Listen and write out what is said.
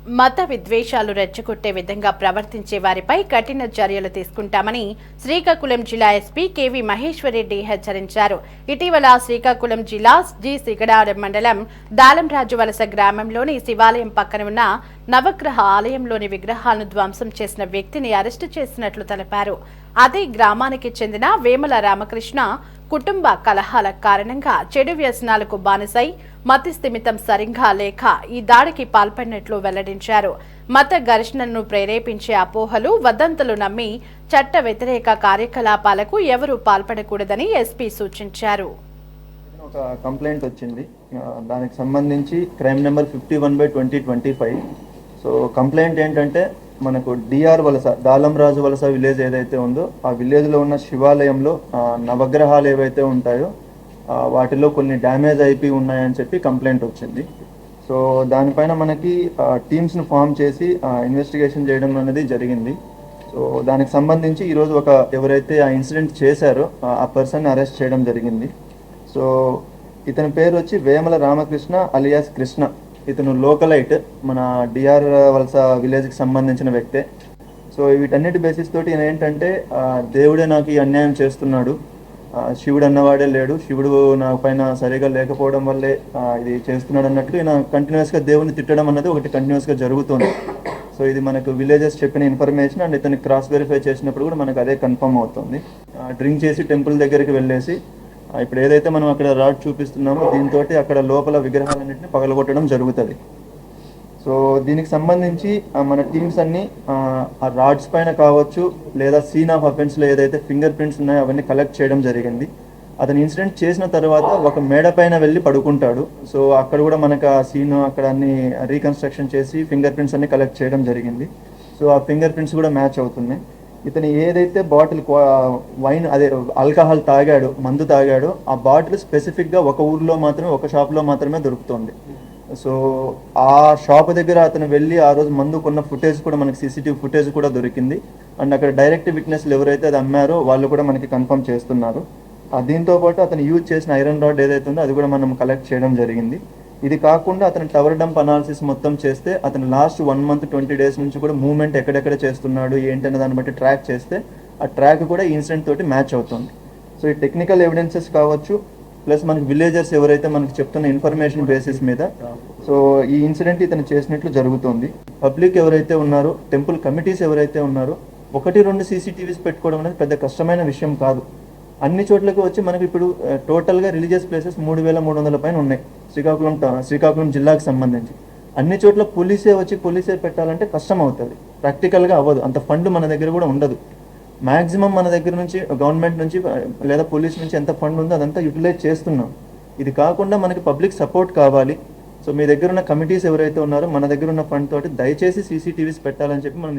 మత విద్వేషాలు రెచ్చగొట్టే విధంగా ప్రవర్తించే వారిపై కఠిన చర్యలు తీసుకుంటామని శ్రీకాకుళం జిల్లా ఎస్పీ కెవి మహేశ్వరరెడ్డి హెచ్చరించారు. ఇటీవల శ్రీకాకుళం జిల్లా జి సిగడారం మండలం దాలంరాజు వలస గ్రామంలోని శివాలయం పక్కన ఉన్న నవగ్రహ ఆలయంలోని విగ్రహాలను ధ్వంసం చేసిన వ్యక్తిని అరెస్టు చేసినట్లు తెలిపారు. అదే గ్రామానికి చెందిన వేమల రామకృష్ణ కుటుంబ కలహాల కారణంగా చెడు వ్యసనాలకు బానిసై మతి స్థిమితం సరిగ్గా లేక ఈ దాడికి పాల్పడినట్లు వెల్లడించారు. మత ఘర్షణను ప్రేరేపించే అపోహలు, వదంతులు నమ్మి చట్ట వ్యతిరేక కార్యకలాపాలకు ఎవరూ పాల్పడకూడదని ఎస్పీ సూచించారు. ఒక కంప్లైంట్ వచ్చింది, దానికి సంబంధించి క్రైమ్ నెంబర్ 51/2025. సో కంప్లైంట్ ఏంటంటే మనకు డిఆర్ వలస దాలంరాజు వలస విలేజ్ ఏదైతే ఉందో ఆ విలేజ్లో ఉన్న శివాలయంలో నవగ్రహాలు ఏవైతే ఉంటాయో వాటిలో కొన్ని డ్యామేజ్ అయిపోయి ఉన్నాయని చెప్పి కంప్లైంట్ వచ్చింది. సో దానిపైన మనకి టీమ్స్ను ఫామ్ చేసి ఇన్వెస్టిగేషన్ చేయడం అనేది జరిగింది. సో దానికి సంబంధించి ఈరోజు ఎవరైతే ఆ ఇన్సిడెంట్ చేశారో ఆ పర్సన్ అరెస్ట్ చేయడం జరిగింది. సో ఇతని పేరు వచ్చి వేమల రామకృష్ణ అలియాస్ కృష్ణ. ఇతను లోకలైట్, మన డిఆర్ వలస విలేజ్కి సంబంధించిన వ్యక్తే. సో వీటన్నిటి బేసిస్ తోటి ఈయన ఏంటంటే దేవుడే నాకు ఈ అన్యాయం చేస్తున్నాడు, శివుడు అన్నవాడే లేడు, శివుడు నా పైన సరిగా లేకపోవడం వల్లే ఇది చేస్తున్నాడు అన్నట్లు ఈయన కంటిన్యూస్గా దేవుని తిట్టడం అన్నది ఒకటి కంటిన్యూస్గా జరుగుతుంది. సో ఇది మనకు విలేజెస్ చెప్పిన ఇన్ఫర్మేషన్ అండ్ ఇతను క్రాస్ వెరిఫై చేసినప్పుడు కూడా మనకు అదే కన్ఫర్మ్ అవుతుంది. డ్రింక్ చేసి టెంపుల్ దగ్గరికి వెళ్ళేసి ఇప్పుడు ఏదైతే మనం అక్కడ రాడ్ చూపిస్తున్నామో దీంతో అక్కడ లోపల విగ్రహాలన్నింటినీ పగలగొట్టడం జరుగుతుంది. సో దీనికి సంబంధించి మన టీమ్స్ అన్ని ఆ రాడ్స్ పైన కావచ్చు లేదా సీన్ ఆఫ్ అఫెన్స్లో ఏదైతే ఫింగర్ ప్రింట్స్ ఉన్నాయో అవన్నీ కలెక్ట్ చేయడం జరిగింది. అతను ఇన్సిడెంట్ చేసిన తర్వాత ఒక మేడ పైన వెళ్ళి పడుకుంటాడు. సో అక్కడ కూడా మనకు ఆ సీన్ అక్కడ అన్ని రీకన్స్ట్రక్షన్ చేసి ఫింగర్ ప్రింట్స్ అన్ని కలెక్ట్ చేయడం జరిగింది. సో ఆ ఫింగర్ ప్రింట్స్ కూడా మ్యాచ్ అవుతున్నాయి. ఇతను ఏదైతే బాటిల్ వైన్ అదే ఆల్కహాల్ తాగాడో, మందు తాగాడో ఆ బాటిల్ స్పెసిఫిక్గా ఒక ఊర్లో మాత్రమే, ఒక షాప్లో మాత్రమే దొరుకుతుంది. సో ఆ షాప్ దగ్గర అతను వెళ్ళి ఆ రోజు మందు కొన్న ఫుటేజ్ కూడా మనకి సీసీటీవీ ఫుటేజ్ కూడా దొరికింది. అండ్ అక్కడ డైరెక్ట్ విట్నెస్లు ఎవరైతే అది అమ్మారో వాళ్ళు కూడా మనకి కన్ఫర్మ్ చేస్తున్నారు. దీంతో పాటు అతను యూజ్ చేసిన ఐరన్ రాడ్ ఏదైతే ఉందో అది కూడా మనం కలెక్ట్ చేయడం జరిగింది. ఇది కాకుండా అతను టవర్ డంప్ అనాలిసిస్ మొత్తం చేస్తే అతను లాస్ట్ 1 month 20 days నుంచి కూడా మూవ్మెంట్ ఎక్కడెక్కడ చేస్తున్నాడు ఏంటనే దాన్ని బట్టి ట్రాక్ చేస్తే ఆ ట్రాక్ కూడా ఇన్సిడెంట్ తోటి మ్యాచ్ అవుతుంది. సో ఈ టెక్నికల్ ఎవిడెన్సెస్ కావచ్చు, ప్లస్ మనకి విలేజర్స్ ఎవరైతే మనకి చెప్తున్న ఇన్ఫర్మేషన్ బేసిస్ మీద సో ఈ ఇన్సిడెంట్ ఇతను చేసినట్లు జరుగుతుంది. పబ్లిక్ ఎవరైతే ఉన్నారో, టెంపుల్ కమిటీస్ ఎవరైతే ఉన్నారో 1-2 సీసీటీవీస్ పెట్టుకోవడం అనేది పెద్ద కష్టమైన విషయం కాదు. అన్ని చోట్లకు వచ్చి మనకి ఇప్పుడు టోటల్గా రిలీజియస్ ప్లేసెస్ 3,300 పైన ఉన్నాయి శ్రీకాకుళం జిల్లాకు సంబంధించి. అన్ని చోట్ల పోలీసే పెట్టాలంటే కష్టం అవుతుంది, ప్రాక్టికల్గా అవ్వదు. అంత ఫండ్ మన దగ్గర కూడా ఉండదు. మ్యాక్సిమం మన దగ్గర నుంచి గవర్నమెంట్ నుంచి లేదా పోలీస్ నుంచి ఎంత ఫండ్ ఉందో అదంతా యూటిలైజ్ చేస్తున్నాం. ఇది కాకుండా మనకి పబ్లిక్ సపోర్ట్ కావాలి. సో మీ దగ్గర ఉన్న కమిటీస్ ఎవరైతే ఉన్నారో మన దగ్గర ఉన్న ఫండ్ తోటి దయచేసి సీసీటీవీస్ పెట్టాలని చెప్పి మనం